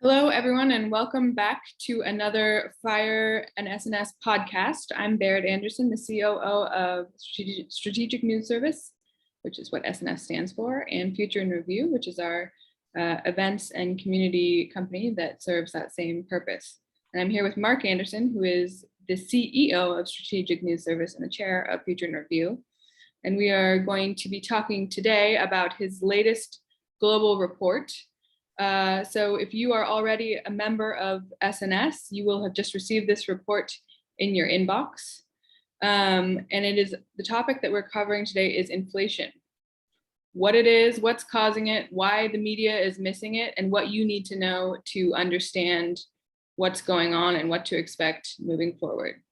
Hello, everyone, and welcome back to another Fire and SNS podcast. I'm Berit Anderson, the COO of Strategic News Service, which is what SNS stands for, and Future in Review, which is our events and community company that serves that same purpose. And I'm here with Mark Anderson, who is the CEO of Strategic News Service and the chair of Future in Review. And we are going to be talking today about his latest global report. So if you are already a member of SNS, you will have just received this report in your inbox. And it is the topic that we're covering today is inflation. What it is, what's causing it, why the media is missing it, and what you need to know to understand what's going on and what to expect moving forward.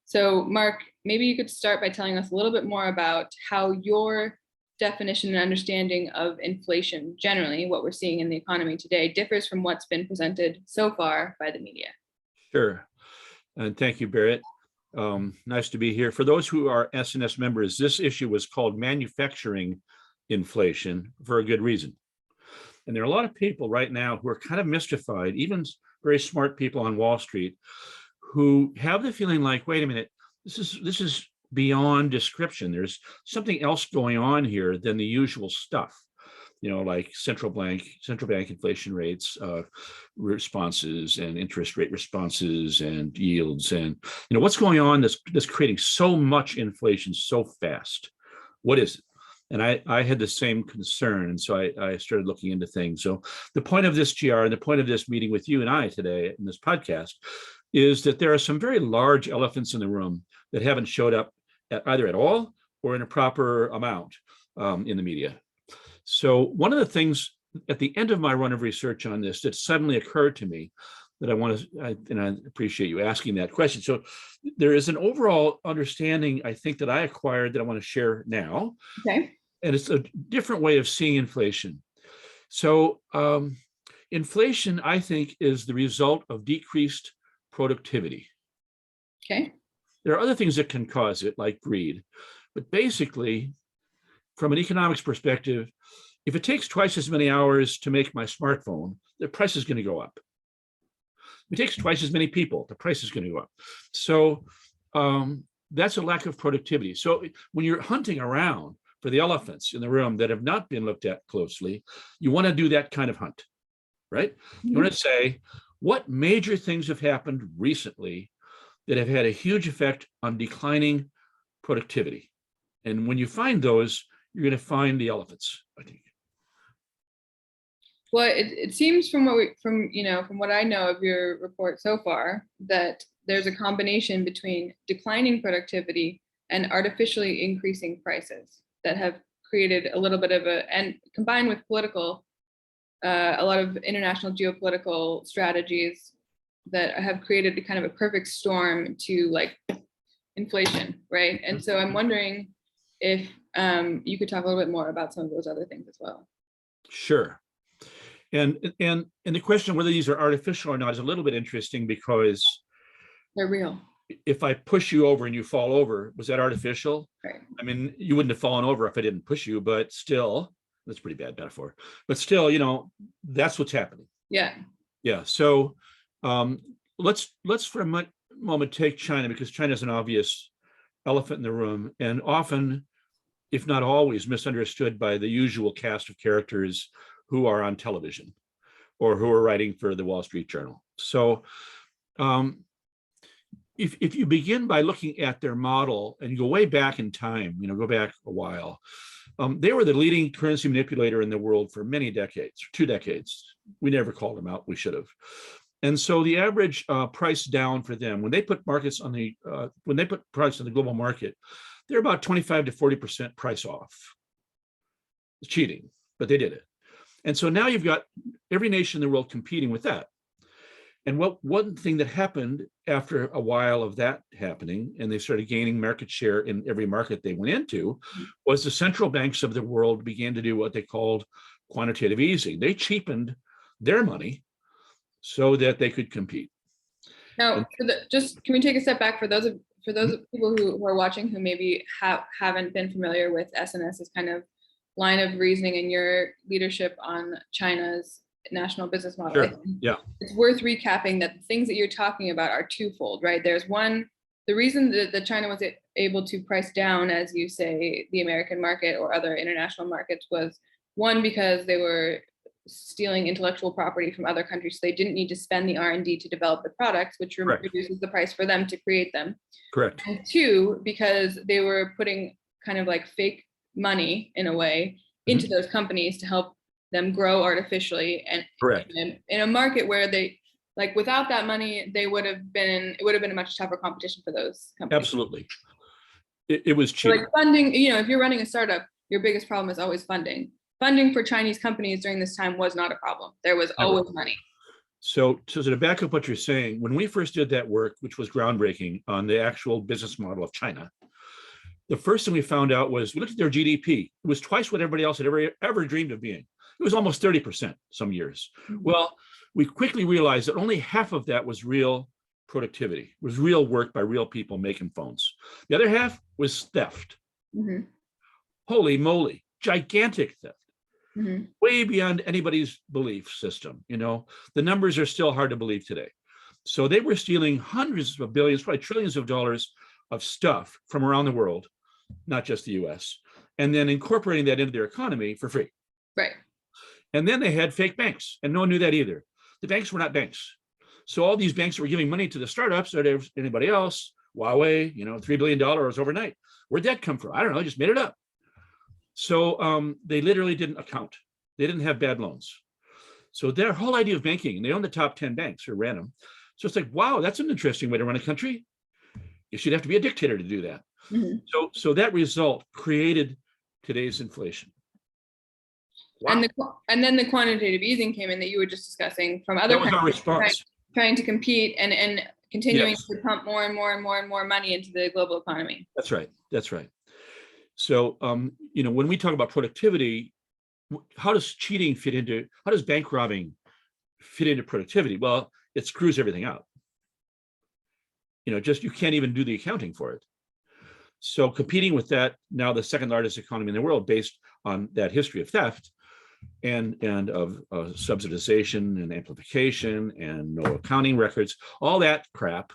So Mark, maybe you could start by telling us a little bit more about how your definition and understanding of inflation generally, what we're seeing in the economy today, differs from what's been presented so far by the media. Sure. And thank you, Berit. Nice to be here. For those who are SNS members, this issue was called manufacturing inflation for a good reason. And there are a lot of people right now who are kind of mystified, even very smart people on Wall Street, who have the feeling like, wait a minute, this is beyond description. There's something else going on here than the usual stuff, like central bank inflation rates, responses, and interest rate responses, and yields, and what's going on that's creating so much inflation so fast. What is it? And I had the same concern, and so I started looking into things. So the point of this GR and the point of this meeting with you and I today in this podcast is that there are some very large elephants in the room that haven't showed up either at all or in a proper amount in the media. So one of the things at the end of my run of research on this that suddenly occurred to me that and I appreciate you asking that question. So there is an overall understanding, I think, that I acquired that I want to share now. Okay. And it's a different way of seeing inflation. So inflation, I think, is the result of decreased productivity. Okay. There are other things that can cause it, like greed. But basically, from an economics perspective, if it takes twice as many hours to make my smartphone, the price is going to go up. If it takes twice as many people, the price is going to go up. So that's a lack of productivity. So when you're hunting around for the elephants in the room that have not been looked at closely, you want to do that kind of hunt, right? Mm-hmm. You want to say, what major things have happened recently that have had a huge effect on declining productivity? And when you find those, you're going to find the elephants, I think. Well, it seems from what I know of your report so far, that there's a combination between declining productivity and artificially increasing prices that have created a little bit of and combined with political, a lot of international geopolitical strategies that have created kind of a perfect storm to like inflation, right? And so I'm wondering if you could talk a little bit more about some of those other things as well. Sure. And the question of whether these are artificial or not is a little bit interesting because they're real. If I push you over and you fall over, was that artificial? Right. I mean, you wouldn't have fallen over if I didn't push you, but still, that's a pretty bad metaphor. But still, that's what's happening. Yeah. Yeah. So let's for a moment take China, because China is an obvious elephant in the room, and often, if not always, misunderstood by the usual cast of characters who are on television or who are writing for the Wall Street Journal. So if you begin by looking at their model and you go way back in time, go back a while, they were the leading currency manipulator in the world for many decades, 2 decades. We never called them out. We should have. And so the average price down for them, when they put price on the global market, they're about 25 to 40% price off. It's cheating, but they did it. And so now you've got every nation in the world competing with that. And one thing that happened after a while of that happening, and they started gaining market share in every market they went into, was the central banks of the world began to do what they called quantitative easing. They cheapened their money so that they could compete. Now, can we take a step back for those people who are watching who maybe haven't been familiar with SNS's kind of line of reasoning and your leadership on China's national business model. Sure. Yeah. It's worth recapping that the things that you're talking about are twofold, right? There's one, the reason that China was able to price down, as you say, the American market or other international markets was one, because they were stealing intellectual property from other countries. So they didn't need to spend the R&D to develop the products, which reduces the price for them to create them. Correct. And two, because they were putting kind of like fake money in a way into those companies to help them grow artificially. And correct. In a market where they, like, without that money, it would have been a much tougher competition for those companies. Absolutely. It was cheap. So like funding, if you're running a startup, your biggest problem is always funding. Funding for Chinese companies during this time was not a problem. There was always money. So to back up what you're saying, when we first did that work, which was groundbreaking on the actual business model of China, the first thing we found out was we looked at their GDP. It was twice what everybody else had ever dreamed of being. It was almost 30% some years. Well, we quickly realized that only half of that was real productivity, was real work by real people making phones. The other half was theft. Holy moly, gigantic theft. Way beyond anybody's belief system. The numbers are still hard to believe today. So they were stealing hundreds of billions, probably trillions of dollars of stuff from around the world, not just the US, and then incorporating that into their economy for free. Right. And then they had fake banks, and no one knew that either. The banks were not banks. So all these banks were giving money to the startups or to anybody else, Huawei, $3 billion overnight. Where'd that come from? I don't know, I just made it up. So they literally didn't account. They didn't have bad loans. So their whole idea of banking, and they own the top 10 banks or ran them. So it's like, wow, that's an interesting way to run a country. You should have to be a dictator to do that. So that result created today's inflation. Wow. And then the quantitative easing came in that you were just discussing from other countries. Our response. Trying to compete and continuing to pump more and more and more and more money into the global economy. That's right. That's right. So, when we talk about productivity, how does bank robbing fit into productivity? Well, it screws everything up. You can't even do the accounting for it. So competing with that, now the second largest economy in the world based on that history of theft and of subsidization and amplification and no accounting records, all that crap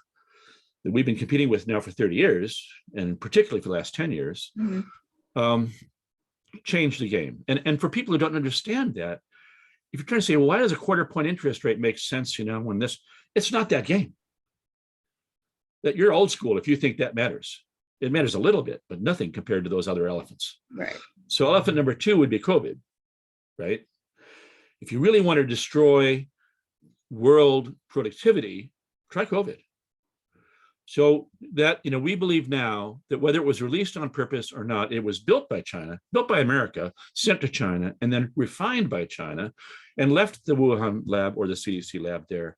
that we've been competing with now for 30 years, and particularly for the last 10 years, changed the game. And for people who don't understand that, if you're trying to say, well, why does a 1/4 point interest rate make sense, when it's not that game. That you're old school if you think that matters. It matters a little bit, but nothing compared to those other elephants. Right. So elephant number 2 would be COVID, right? If you really want to destroy world productivity, try COVID. So that, we believe now that whether it was released on purpose or not, it was built by China, built by America, sent to China, and then refined by China and left the Wuhan lab or the CDC lab there.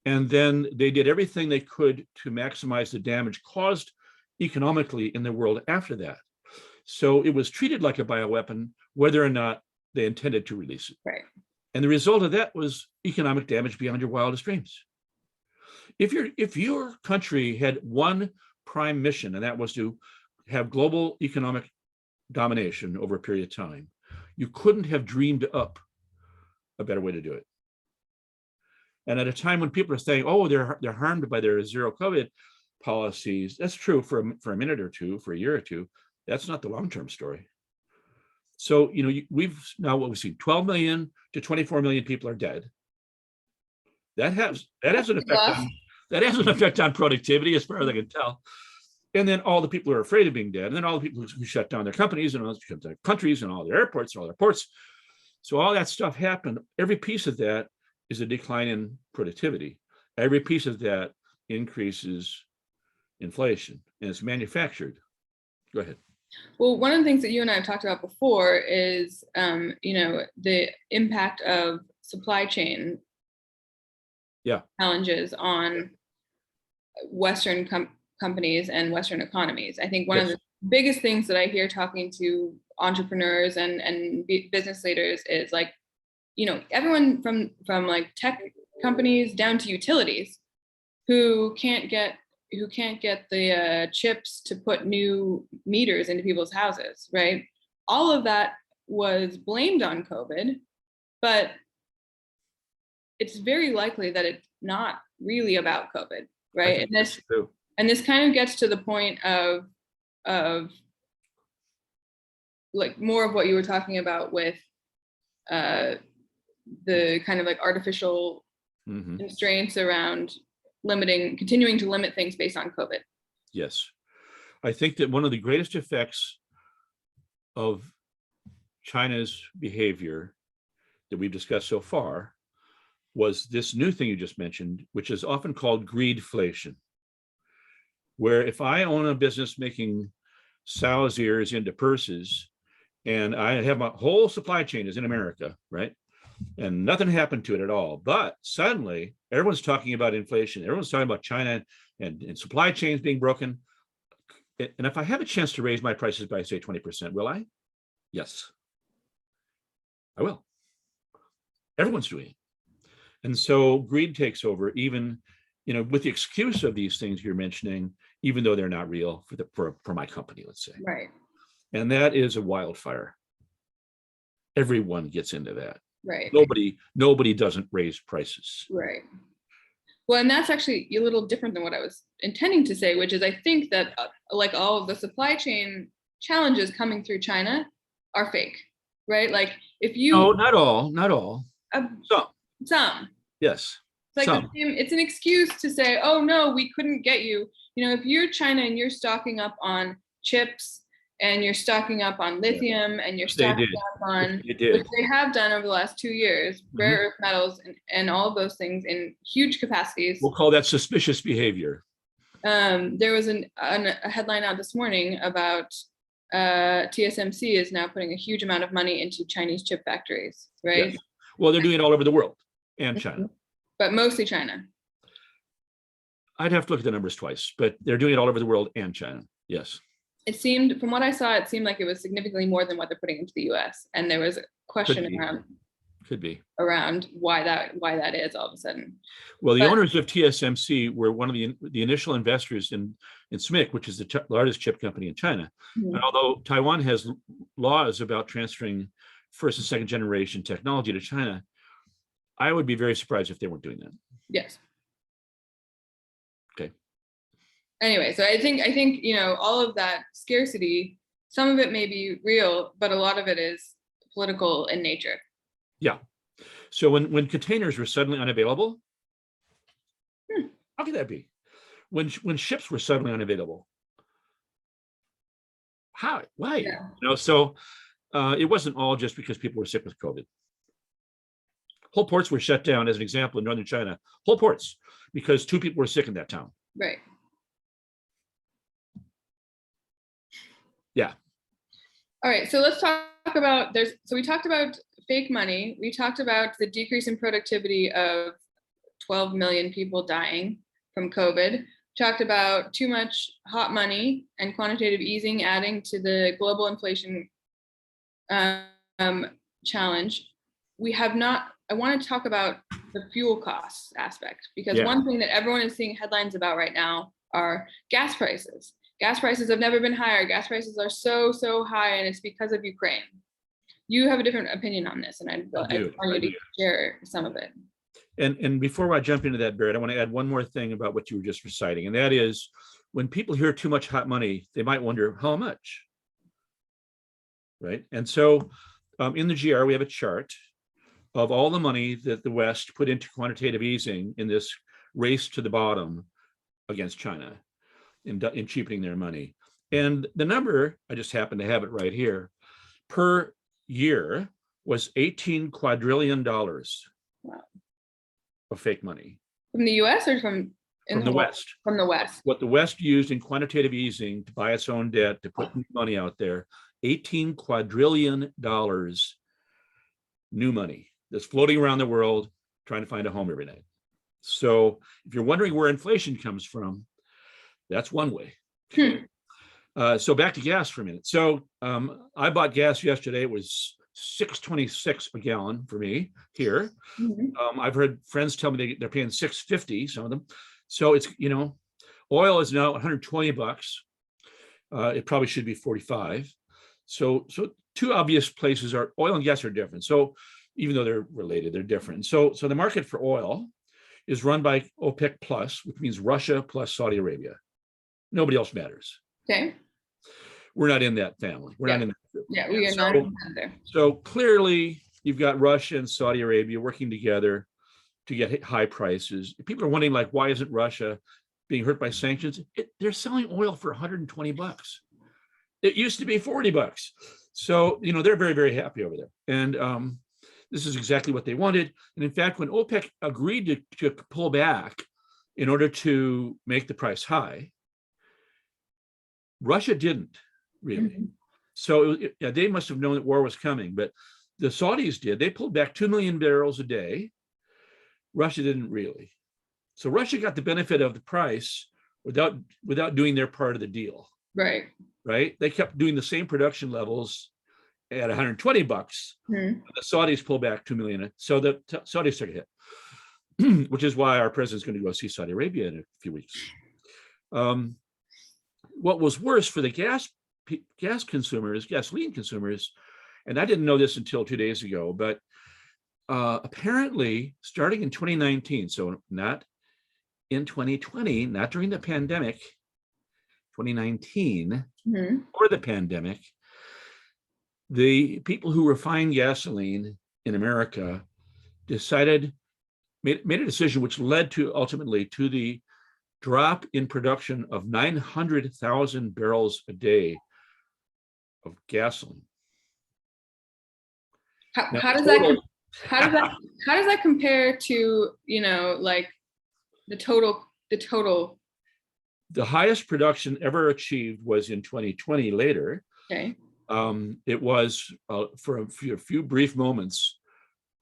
And then they did everything they could to maximize the damage caused economically in the world after that. So it was treated like a bioweapon, whether or not they intended to release it. Right. And the result of that was economic damage beyond your wildest dreams. If your country had one prime mission, and that was to have global economic domination over a period of time, you couldn't have dreamed up a better way to do it. And at a time when people are saying, oh, they're harmed by their zero COVID policies, that's true for a minute or two, for a year or two. That's not the long-term story. So, we've seen 12 million to 24 million people are dead. That has an effect on productivity, as far as I can tell. And then all the people who are afraid of being dead, and then all the people who shut down their companies and all their countries and all their airports and all their ports. So all that stuff happened. Every piece of that is a decline in productivity. Every piece of that increases inflation, and it's manufactured. Go ahead. Well, one of the things that you and I have talked about before is, the impact of supply chain challenges on Western companies and Western economies. I think one of the biggest things that I hear talking to entrepreneurs and business leaders is like, everyone from like tech companies down to utilities who can't get the chips to put new meters into people's houses, right? All of that was blamed on COVID, but it's very likely that it's not really about COVID, right? And this kind of gets to the point of like more of what you were talking about with the kind of like artificial constraints around continuing to limit things based on COVID. Yes. I think that one of the greatest effects of China's behavior that we've discussed so far was this new thing you just mentioned, which is often called greedflation, where if I own a business making sow's ears into purses, and I have my whole supply chain is in America, right? And nothing happened to it at all. But suddenly everyone's talking about inflation. Everyone's talking about China and supply chains being broken. And if I have a chance to raise my prices by, say, 20%, will I? Yes, I will. Everyone's doing it. And so greed takes over, even, with the excuse of these things you're mentioning, even though they're not real for my company, let's say. Right. And that is a wildfire. Everyone gets into that. Right. Nobody doesn't raise prices. Right. Well, and that's actually a little different than what I was intending to say, which is I think that like all of the supply chain challenges coming through China are fake, right? Like if you— No, not all. Some. Yes. It's like it's an excuse to say, oh no, we couldn't get you. If you're China and you're stocking up on chips and you're stocking up on lithium and you're stocking up on, which they have done over the last 2 years, rare earth metals and all of those things in huge capacities. We'll call that suspicious behavior. There was a headline out this morning about TSMC is now putting a huge amount of money into Chinese chip factories, right? Yes. Well, they're doing it all over the world and China. But mostly China. I'd have to look at the numbers twice, but they're doing it all over the world and China. Yes. It seemed, from what I saw, it seemed like it was significantly more than what they're putting into the US. And there was a question around why that is all of a sudden. Well, the owners of TSMC were one of the initial investors in SMIC, which is the largest chip company in China. And although Taiwan has laws about transferring first and second generation technology to China, I would be very surprised if they weren't doing that. Yes. Okay. Anyway, so I think all of that scarcity, some of it may be real, but a lot of it is political in nature. Yeah. So when containers were suddenly unavailable, how could that be? When ships were suddenly unavailable, how? Why? Yeah. So it wasn't all just because people were sick with COVID. Whole ports were shut down, as an example, in northern China. Whole ports, because 2 people were sick in that town. Right. Yeah. All right. So let's talk about we talked about fake money. We talked about the decrease in productivity of 12 million people dying from COVID. We talked about too much hot money and quantitative easing adding to the global inflation challenge. I want to talk about the fuel costs aspect, because one thing that everyone is seeing headlines about right now are gas prices. Gas prices have never been higher. Gas prices are so high, and it's because of Ukraine. You have a different opinion on this, and I want you to share some of it. And before I jump into that, Berit, I want to add one more thing about what you were just reciting, and that is when people hear too much hot money, they might wonder how much, right? And so in the GR, we have a chart of all the money that the West put into quantitative easing in this race to the bottom against China in cheapening their money. And the number, I just happen to have it right here, per year was $18 quadrillion. Wow. Of fake money. From the US or from the West? From the West. What the West used in quantitative easing to buy its own debt, to put money out there, $18 quadrillion new money that's floating around the world trying to find a home every night. So if you're wondering where inflation comes from, that's one way. So back to gas for a minute. So I bought gas yesterday. It was $6.26 a gallon for me here. I've heard friends tell me they're paying $6.50, some of them. So it's, oil is now $120. It probably should be 45. So two obvious places are oil and gas are different. So even though they're related, they're different. So the market for oil is run by OPEC plus, which means Russia plus Saudi Arabia. Nobody else matters. Okay. We're not in that family. We're not in that group. Yeah, we are not there. So clearly, you've got Russia and Saudi Arabia working together to get high prices. People are wondering, like, why isn't Russia being hurt by sanctions? They're selling oil for $120. It used to be $40. So, they're very, very happy over there. And this is exactly what they wanted. And in fact, when OPEC agreed to pull back in order to make the price high, Russia didn't really. Mm-hmm. So they must have known that war was coming, but the Saudis did. They pulled back 2 million barrels a day. Russia didn't really. So Russia got the benefit of the price without doing their part of the deal. Right. Right. They kept doing the same production levels at $120. Mm-hmm. The Saudis pulled back 2 million. So the Saudis took a hit, which is why our president's going to go see Saudi Arabia in a few weeks. What was worse for the gasoline consumers, and I didn't know this until 2 days ago, but apparently starting in 2019, so not in 2020, not during the pandemic, 2019, mm-hmm. or the pandemic, the people who refine gasoline in America made a decision which led to ultimately to the drop in production of 900,000 barrels a day of gasoline. How does that compare to, like the total? The highest production ever achieved was in 2020 later. Okay. It was for a few brief moments,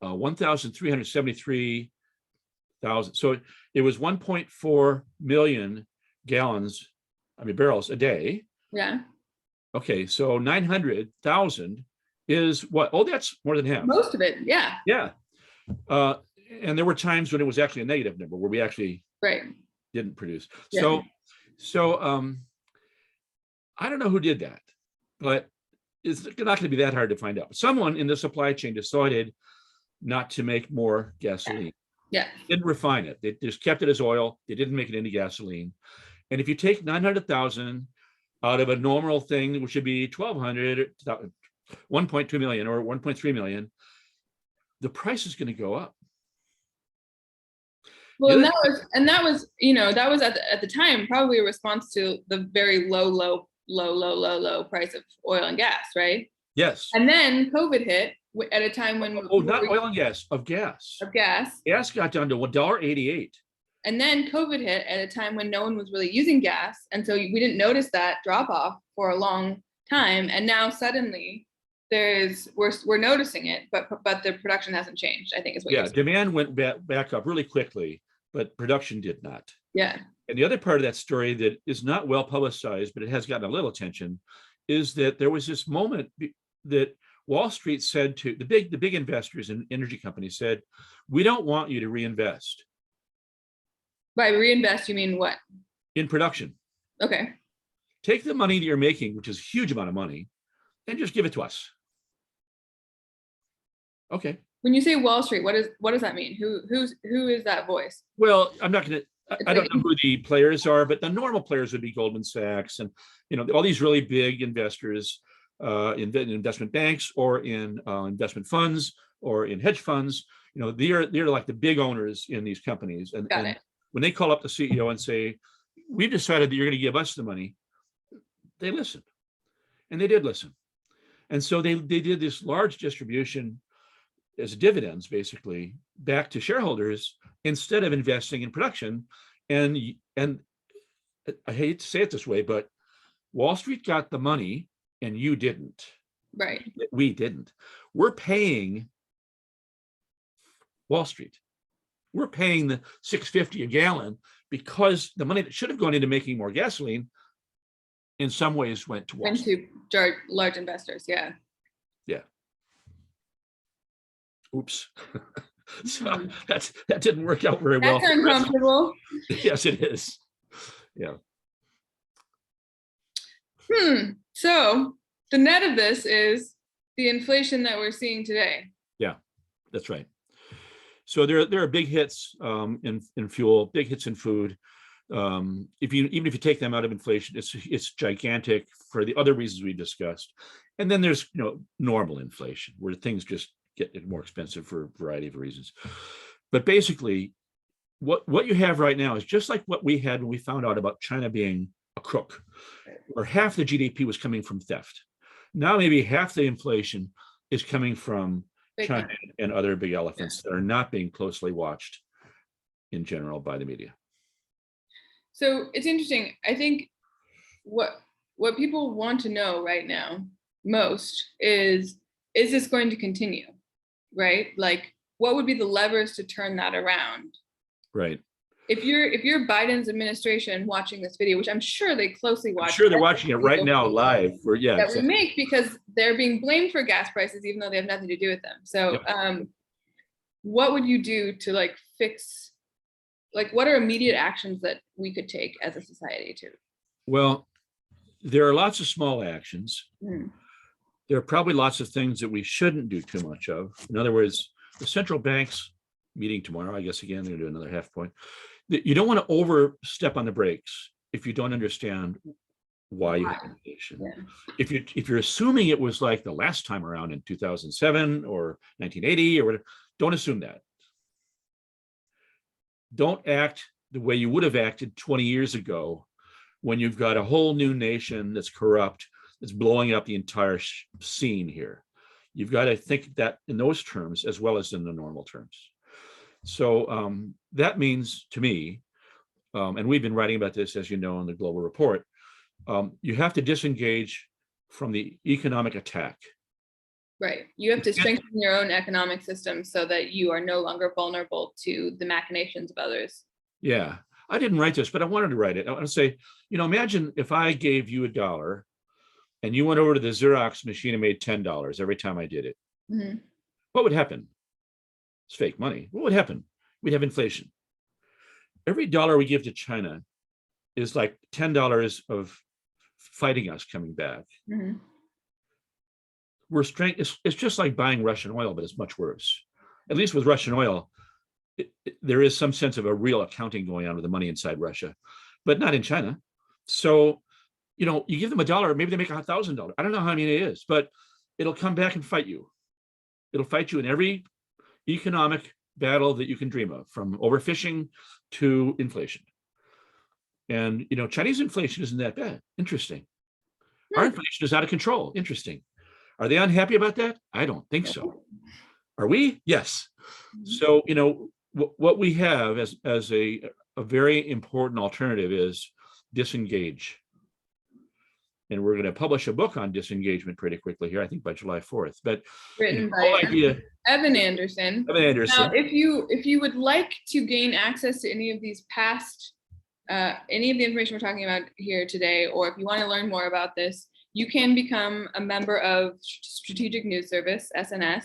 1,373,000. So it was 1.4 million barrels a day. Yeah. Okay, so 900,000 is what? Oh, that's more than half. Most of it, yeah. Yeah. And there were times when it was actually a negative number where we actually didn't produce. Yeah. So I don't know who did that, but it's not going to be that hard to find out. Someone in the supply chain decided not to make more gasoline. Yeah. Didn't refine it. They just kept it as oil. They didn't make it into gasoline. And if you take 900,000 out of a normal thing, which should be 1,200, 1.2 million or 1.3 million, the price is going to go up. Well, and that was at the time probably a response to the very low price of oil and gas, right? Yes. And then COVID hit at a time when not oil and gas, of gas. Gas got down to $1.88. And then COVID hit at a time when no one was really using gas, and so we didn't notice that drop off for a long time. And now suddenly we're noticing it, but the production hasn't changed, I think is what you're saying. Demand went back up really quickly, but production did not. Yeah. And the other part of that story that is not well publicized, but it has gotten a little attention, is that there was this moment that Wall Street said to the big investors in energy companies said, we don't want you to reinvest. By reinvest, you mean what? In production. Okay. Take the money that you're making, which is a huge amount of money, and just give it to us. Okay. When you say Wall Street, what does that mean? Who is that voice? Well, I'm not going to. I don't know who the players are, but the normal players would be Goldman Sachs and all these really big investors in investment banks or in investment funds or in hedge funds. They're like the big owners in these companies. And when they call up the CEO and say, "We've decided that you're going to give us the money," they listen, and they did listen, and so they did this large distribution as dividends, basically, back to shareholders instead of investing in production. And I hate to say it this way, but Wall Street got the money and you didn't. Right. We didn't. We're paying Wall Street. We're paying the $6.50 a gallon because the money that should have gone into making more gasoline in some ways went to Wall Street. To large investors, yeah. Yeah. Oops. So that didn't work out very well. That's uncomfortable. Yes, it is. Yeah. So the net of this is the inflation that we're seeing today. Yeah. That's right. So there are big hits in fuel, big hits in food. Even if you take them out of inflation, it's gigantic for the other reasons we discussed. And then there's normal inflation where things just get more expensive for a variety of reasons. But basically, what you have right now is just like what we had when we found out about China being a crook, where half the GDP was coming from theft. Now maybe half the inflation is coming from China and other big elephants that are not being closely watched in general by the media. So it's interesting. I think what people want to know right now most is this going to continue, right? Like, what would be the levers to turn that around? Right. If you're Biden's administration watching this video, which I'm sure they closely watch. I'm sure they're watching it right now live. We make because they're being blamed for gas prices, even though they have nothing to do with them. So what would you do to like fix, like what are immediate actions that we could take as a society too? Well, there are lots of small actions. There are probably lots of things that we shouldn't do too much of. In other words, the central bank's meeting tomorrow, I guess, again, they're going to do another half point. You don't want to overstep on the brakes if you don't understand why you have inflation. If you're assuming it was like the last time around in 2007 or 1980 or whatever, don't assume that. Don't act the way you would have acted 20 years ago when you've got a whole new nation that's corrupt, that's blowing up the entire scene here. You've got to think that in those terms as well as in the normal terms. So that means to me, and we've been writing about this, as you know, in the Global Report, you have to disengage from the economic attack. Right. You have to strengthen your own economic system so that you are no longer vulnerable to the machinations of others. Yeah. I didn't write this, but I wanted to write it. I want to say, imagine if I gave you $1 and you went over to the Xerox machine and made $10 every time I did it. What would happen? It's fake money. What would happen? We'd have inflation. Every dollar we give to China is like $10 of fighting us coming back. It's just like buying Russian oil, but it's much worse. At least with Russian oil, there is some sense of a real accounting going on with the money inside Russia, but not in China. So, you give them $1, maybe they make $1,000. I don't know how many it is, but it'll come back and fight you. It'll fight you in every economic battle that you can dream of, from overfishing to inflation. And, Chinese inflation isn't that bad. Interesting. Our inflation is out of control. Interesting. Are they unhappy about that? I don't think so. Are we? Yes. So, what we have as a very important alternative is disengage. And we're going to publish a book on disengagement pretty quickly here, I think by July 4th. But written by Evan Anderson. Now, if you would like to gain access to any of these past, any of the information we're talking about here today, or if you want to learn more about this, you can become a member of Strategic News Service, SNS,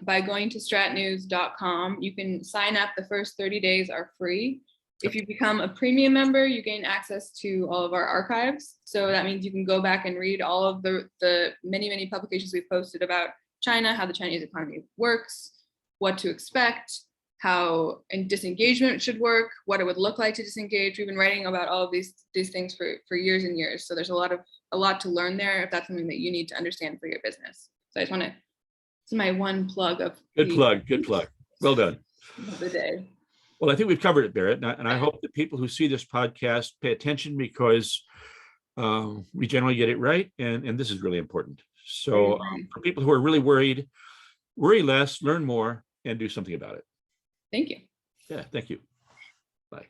by going to stratnews.com. You can sign up. The first 30 days are free. If you become a premium member, you gain access to all of our archives. So that means you can go back and read all of the many, many publications we've posted about China, how the Chinese economy works, what to expect, how disengagement should work, what it would look like to disengage. We've been writing about all of these things for years and years. So there's a lot to learn there if that's something that you need to understand for your business. So I just want to, this is my one plug of good plug. Well done. Of the day. Well, I think we've covered it, Berit, and I hope that people who see this podcast pay attention, because we generally get it right, and this is really important. So for people who are really worried, worry less, learn more, and do something about it. Thank you. Yeah, thank you. Bye.